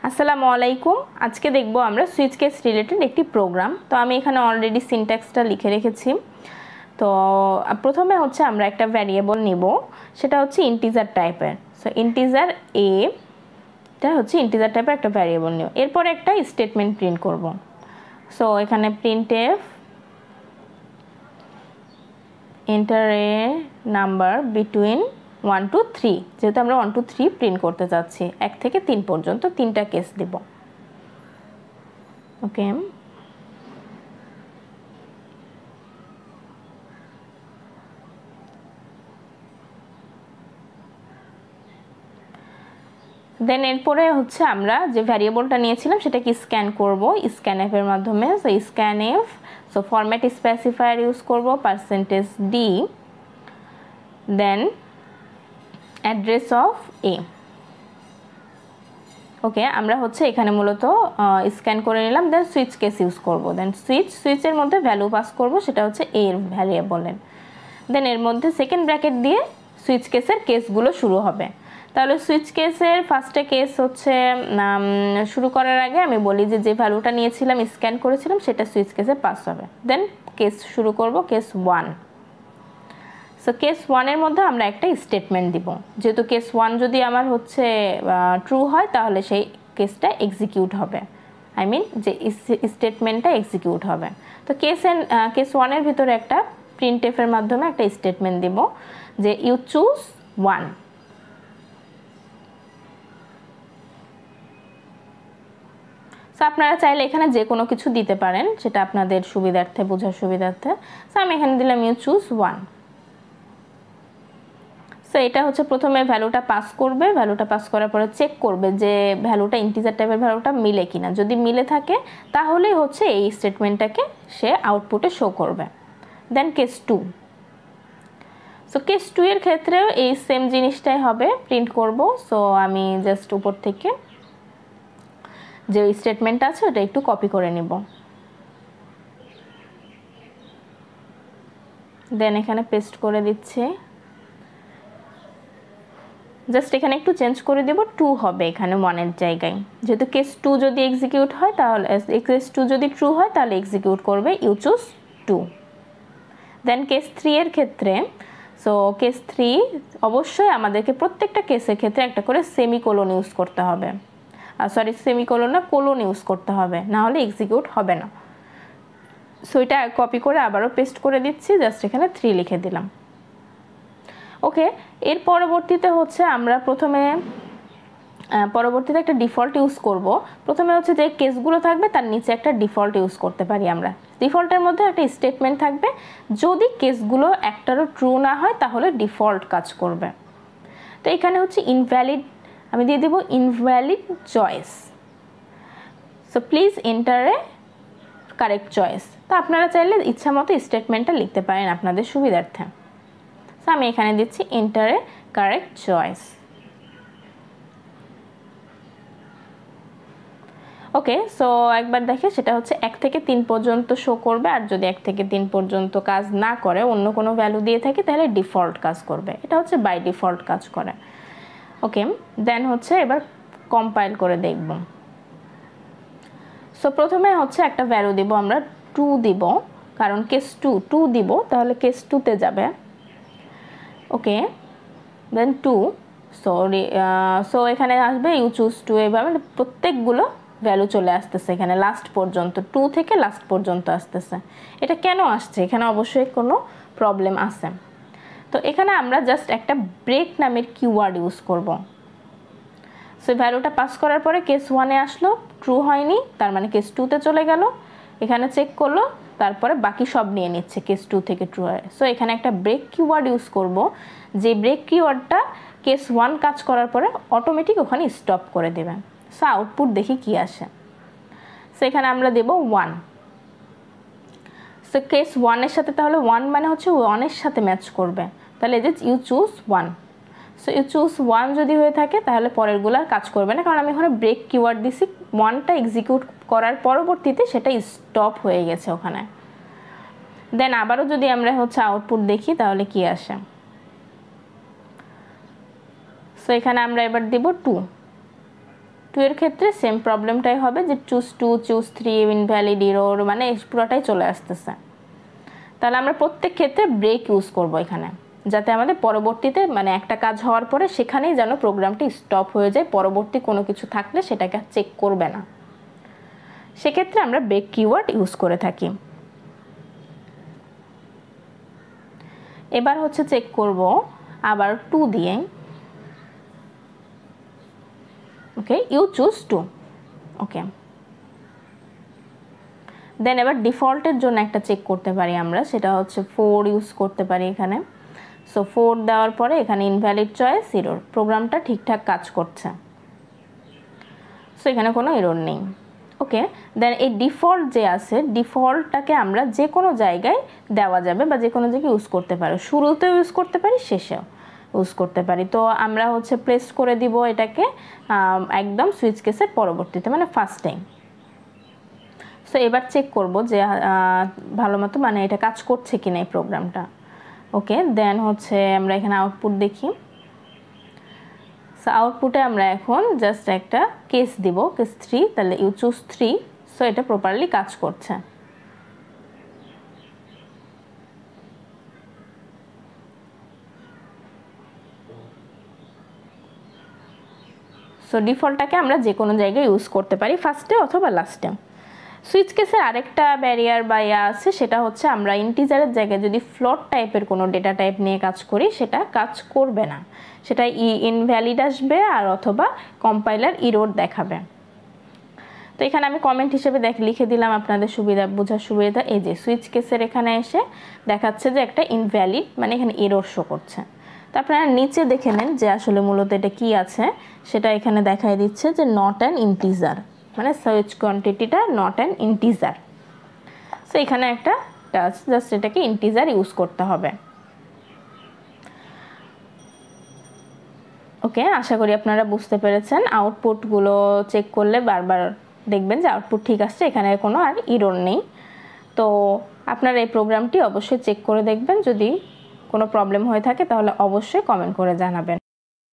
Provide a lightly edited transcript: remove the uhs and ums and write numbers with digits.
আসসালামু আলাইকুম। আজকে দেখব আমরা সুইচ কেস রিলেটেড একটি প্রোগ্রাম। তো আমি এখানে অলরেডি সিনট্যাক্সটা লিখে রেখেছি। তো প্রথমে হচ্ছে আমরা একটা ভ্যারিয়েবল নিব, সেটা হচ্ছে ইন্টিজার টাইপের। সো ইন্টিজার এ এটা হচ্ছে ইন্টিজার টাইপের একটা ভ্যারিয়েবল নিব। এরপর একটা স্টেটমেন্ট প্রিন্ট করব। সো এখানে printf enter a number between 1 to 3, যেহেতু আমরা 1 to 3 প্রিন্ট করতে যাচ্ছি, 1 থেকে 3 পর্যন্ত তিনটা কেস দিব। ওকে, দেন এরপরে হচ্ছে আমরা যে ভ্যারিয়েবলটা নিয়েছিলাম সেটাকে স্ক্যান করব scanf এর মাধ্যমে। So scanf, so format specifier use করব %d, then address of a। Okay, আমরা হচ্ছে এখানে মূলত স্ক্যান করে নিলাম, দেন সুইচ কেস ইউজ করব। দেন সুইচের মধ্যে ভ্যালু পাস করব, সেটা হচ্ছে a এর ভ্যারিয়েবলের। দেন এর মধ্যে সেকেন্ড ব্র্যাকেট দিয়ে সুইচ কেসের কেসগুলো শুরু হবে। তাহলে সুইচ কেসের ফার্স্টে কেস হচ্ছে শুরু করার আগে আমি বলি যে ভ্যালুটা নিয়েছিলাম স্ক্যান করেছিলাম সেটা সুইচ কেসে পাস হবে। দেন কেস শুরু করব কেস 1। সো কেস 1 এর মধ্যে আমরা একটা স্টেটমেন্ট দিব। যেহেতু কেস 1 যদি আমার হচ্ছে ট্রু হয় তাহলে সেই কেসটা এক্সিকিউট হবে, আই মিন যে স্টেটমেন্টটা এক্সিকিউট হবে। তো কেস 1 এর ভিতরে একটা printf এর মাধ্যমে একটা স্টেটমেন্ট দিব যে ইউ চুজ 1। সো আপনারা চাইলে এখানে যে কোনো কিছু দিতে পারেন, সেটা আপনাদের সুবিধার্থে, বোঝার সুবিধার্থে। সো আমি এখানে দিলাম ইউ চুজ 1। সো এটা হচ্ছে প্রথমে ভ্যালুটা পাস করবে, ভ্যালুটা পাস করার পরে চেক করবে যে ভ্যালুটা ইন্টিজার টাইপের ভ্যালুটা মিলে কিনা। যদি মিলে থাকে তাহলেই হচ্ছে এই স্টেটমেন্টটাকে সে আউটপুটে শো করবে। দেন কেস 2। সো কেস 2 এর ক্ষেত্রেও এই সেম জিনিসটাই হবে, প্রিন্ট করব। সো আমি জাস্ট উপর থেকে যে স্টেটমেন্টটা আছে ওটা একটু কপি করে নিব। দেন এখানে পেস্ট করে দিচ্ছি। জাস্ট এখানে একটু চেঞ্জ করে দেব, 2 হবে এখানে 1 এর জায়গায়। যেহেতু কেস 2 যদি এক্সিকিউট হয় তাহলে কেস 2 যদি ট্রু হয় তাহলে এক্সিকিউট করবে ইউ চুজ 2। দেন কেস 3 এর ক্ষেত্রে, সো কেস 3 অবশ্যই আমাদেরকে প্রত্যেকটা কেসের ক্ষেত্রে একটা করে সেমিকোলন ইউজ করতে হবে। সরি, সেমিকোলন না, কোলন ইউজ করতে হবে, না হলে এক্সিকিউট হবে না। সো এটা কপি করে আবারও পেস্ট করে দিচ্ছি, জাস্ট এখানে 3 লিখে দিলাম। ওকে, এর পরবর্তীতে হচ্ছে আমরা পরবর্তীতে একটা ডিফল্ট ইউজ করব। প্রথমে হচ্ছে যে কেসগুলো থাকবে তার নিচে একটা ডিফল্ট ইউজ করতে পারি আমরা। ডিফল্টের মধ্যে একটা স্টেটমেন্ট থাকবে, যদি কেসগুলো একটারও ট্রু না হয় তাহলে ডিফল্ট কাজ করবে। তো এখানে হচ্ছে ইনভ্যালিড, আমি দিয়ে দেব invalid choice. So please enter a correct choice. তো আপনারা চাইলে ইচ্ছা মতো স্টেটমেন্টটা লিখতে পারেন আপনাদের সুবিধার্থে। সো আমি এখানে দিচ্ছি enter a correct choice. Okay, so একবার দেখে সেটা হচ্ছে 1 থেকে 3 পর্যন্ত শো করবে, আর যদি 1 থেকে 3 পর্যন্ত কাজ না করে অন্য কোনো ভ্যালু দিয়ে থাকে তাহলে ডিফল্ট কাজ করবে। এটা হচ্ছে বাই ডিফল্ট কাজ করে। ওকে, দেন হচ্ছে এবার কম্পাইল করে দেখব। সো প্রথমে হচ্ছে একটা ভ্যালু দিব আমরা 2 দিব, কারণ কেস 2 দিব তাহলে কেস 2-তে যাবে। ওকে, দেন 2, সো এখানে আসবে ইউ চুজ 2। এভাবে প্রত্যেকগুলো ভ্যালু চলে আসতেছে এখানে লাস্ট পর্যন্ত, 2 থেকে লাস্ট পর্যন্ত আসতেছে। এটা কেন আসছে? এখানে অবশ্যই কোনো প্রবলেম আছে। তো এখানে আমরা জাস্ট একটা ব্রেক নামের কিওয়ার্ড ইউজ করব। সো ভ্যালুটা পাস করার পরে কেস 1-এ আসলো, ট্রু হয়নি, তার মানে কেস 2-তে চলে গেল। এখানে চেক করলো, তারপরে বাকি সব নিয়ে নিচ্ছে কেস 2 থেকে ট্রু হয়। সো এখানে একটা ব্রেক কিওয়ার্ড ইউজ করব, যে ব্রেক কিওয়ার্ডটা কেস 1 কাজ করার পরে অটোমেটিক ওখানে স্টপ করে দেবে। সো আউটপুট দেখি কি আসে। সো এখানে আমরা দেব 1। সো কেস 1 এর সাথে, তাহলে 1 মানে হচ্ছে 1 এর সাথে ম্যাচ করবে, তাহলে এই যে you choose 1। So you choose 1 যদি হয়ে থাকে তাহলে পরেরগুলো আর কাজ করবে না, কারণ আমি এখানে ব্রেক কিওয়ার্ড দিছি। 1টা এক্সিকিউট করার পরবর্তীতে সেটা স্টপ হয়ে গেছে ওখানে। দেন আবারও যদি আমরা হচ্ছে আউটপুট দেখি তাহলে কি আসে। সো এখানে আমরা এবার দেব 2। 2 এর ক্ষেত্রে সেম প্রবলেমটাই হবে যে চুজ 2 চুজ 3 ইনভ্যালিড এরর মানে পুরোটাই চলে আসতেছে। তাহলে আমরা প্রত্যেক ক্ষেত্রে ব্রেক ইউজ করব এখানে, যাতে আমাদের পরবর্তীতে মানে একটা কাজ হওয়ার পরে সেখানেই যেন প্রোগ্রামটি স্টপ হয়ে যায়, পরবর্তী কোনো কিছু থাকলে সেটাকে চেক করবে না। সেক্ষেত্রে আমরা ব্রেক কিওয়ার্ড ইউজ করে থাকি। এবার হচ্ছে চেক করব আবার 2 দিয়ে। ওকে, ইউ চুজ 2। ওকে, দেন এবার ডিফল্টের জন্য একটা চেক করতে পারি আমরা, সেটা হচ্ছে 4 ইউজ করতে পারি এখানে। সো 4 দেওয়ার পরে এখানে ইনভ্যালিড চয়েস এরর, প্রোগ্রামটা ঠিকঠাক কাজ করছে, সো এখানে কোনো এরর নেই। ওকে, দেন এই ডিফল্ট যে আছে ডিফল্টটাকে আমরা যে কোনো জায়গায় দেওয়া যাবে বা যে কোনো জায়গায় ইউজ করতে পারি, শুরুতেও ইউজ করতে পারি শেষেও ইউজ করতে পারি। তো আমরা হচ্ছে প্লেস করে দিব এটাকে একদম সুইচ কেসের পরবর্তীতে মানে ফার্স্ট টাইম। সো এবার চেক করব যে ভালো মতো মানে এটা কাজ করছে কিনা এই প্রোগ্রামটা। ওকে, দেন হচ্ছে আমরা এখানে আউটপুট দেখি। সো আউটপুটে আমরা এখন জাস্ট একটা কেস দিব, কেস 3, তাহলে ইউ চুজ 3। সো এটা প্রপারলি কাজ করছে। সো ডিফল্টটাকে আমরা যে কোনো জায়গায় ইউজ করতে পারি, ফার্স্টে অথবা লাস্টে। সুইচ কেসের আরেকটা ব্যারিয়ার বা আছে, সেটা হচ্ছে আমরা ইন্টিজারের জায়গায় যদি ফ্লোট টাইপের কোনো ডেটা টাইপ নিয়ে কাজ করি সেটা কাজ করবে না, সেটা ইনভ্যালিড আসবে আর অথবা কম্পাইলার এরর দেখাবে। তো এখানে আমি কমেন্ট হিসেবে লিখে দিলাম আপনাদের সুবিধা বোঝার সুবিধা। এই যে সুইচ কেসের এখানে এসে দেখাচ্ছে যে একটা ইনভ্যালিড মানে এখানে এরর শো করছে। তো আপনারা নিচে দেখে নেন যে আসলে মূলত এটা কি আছে, সেটা এখানে দেখাই দিচ্ছে যে নট অ্যান ইন্টিজার, মানে সুইচ কোয়ান্টিটিটা নট অ্যান ইন্টিজার। সো এখানে একটা টাচ, জাস্ট এটাকে ইন্টিজার ইউজ করতে হবে। ওকে, আশা করি আপনারা বুঝতে পেরেছেন। আউটপুটগুলো চেক করলে বারবার দেখবেন যে আউটপুট ঠিক আসছে, এখানে কোনো আর এরর নেই। তো আপনারা এই প্রোগ্রামটি অবশ্যই চেক করে দেখবেন, যদি কোনো প্রবলেম হয়ে থাকে তাহলে অবশ্যই কমেন্ট করে জানাবেন।